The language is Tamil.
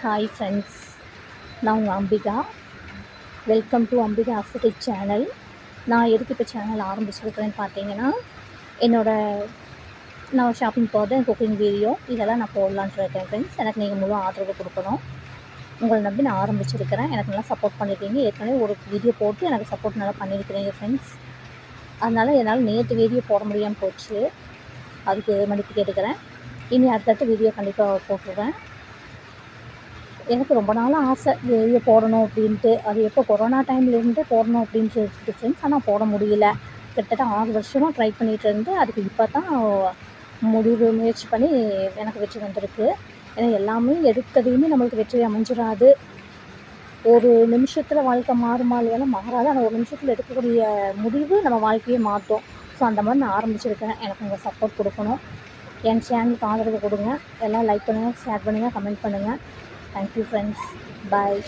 ஹாய் ஃப்ரெண்ட்ஸ், நான் உங்கள் Ambika. Welcome to Ambika aesthetic channel. நான் எதுக்கு இப்போ சேனல் ஆரம்பிச்சிருக்கிறேன்னு பார்த்தீங்கன்னா, நான் ஷாப்பிங் போகிறேன், குக்கிங் வீடியோ இதெல்லாம் நான் போடலான்ட்டு இருக்கேன் ஃப்ரெண்ட்ஸ். எனக்கு நீங்கள் முழு ஆதரவு கொடுக்கணும். உங்களை நம்பி நான் ஆரம்பிச்சிருக்கிறேன். எனக்கு நல்லா சப்போர்ட் பண்ணியிருக்கீங்க. ஏற்கனவே ஒரு வீடியோ போட்டு எனக்கு சப்போர்ட் நல்லா பண்ணியிருக்கிறீங்க ஃப்ரெண்ட்ஸ். அதனால் என்னால் நேற்று வீடியோ போட முடியாமல் போச்சு. அதுக்கு மன்னிப்பு கேட்டுக்கிறேன். இனி அடுத்தடுத்த வீடியோ கண்டிப்பாக போட்டுருவேன். எனக்கு ரொம்ப நாளாக ஆசை வீடியோ போடணும் அப்படின்ட்டு. அது எப்போ கொரோனா டைம்லேருந்து போடணும் அப்படின்ட்டு இருக்குது ஃப்ரெண்ட்ஸ். ஆனால் போட முடியல. கிட்டத்தட்ட 6 வருஷமாக ட்ரை பண்ணிகிட்டு இருந்து அதுக்கு இப்போ தான் முயற்சி பண்ணி எனக்கு வெற்றி வந்திருக்கு. ஏன்னா எல்லாமே எடுத்ததையுமே நம்மளுக்கு வெற்றி அமைஞ்சிடாது. ஒரு நிமிஷத்தில் வாழ்க்கை மாறுமா இல்லையானா மாறாது. ஆனால் ஒரு நிமிஷத்தில் எடுக்கக்கூடிய முடிவு நம்ம வாழ்க்கையே மாற்றும். ஸோ அந்த மாதிரி நான் ஆரம்பிச்சிருக்கேன். எனக்கு உங்கள் சப்போர்ட் கொடுக்கணும். என் சேனலுக்கு ஆதரவு கொடுங்க. எல்லாம் லைக் பண்ணுங்கள், ஷேர் பண்ணுங்கள், கமெண்ட் பண்ணுங்கள். Thank you friends. Bye.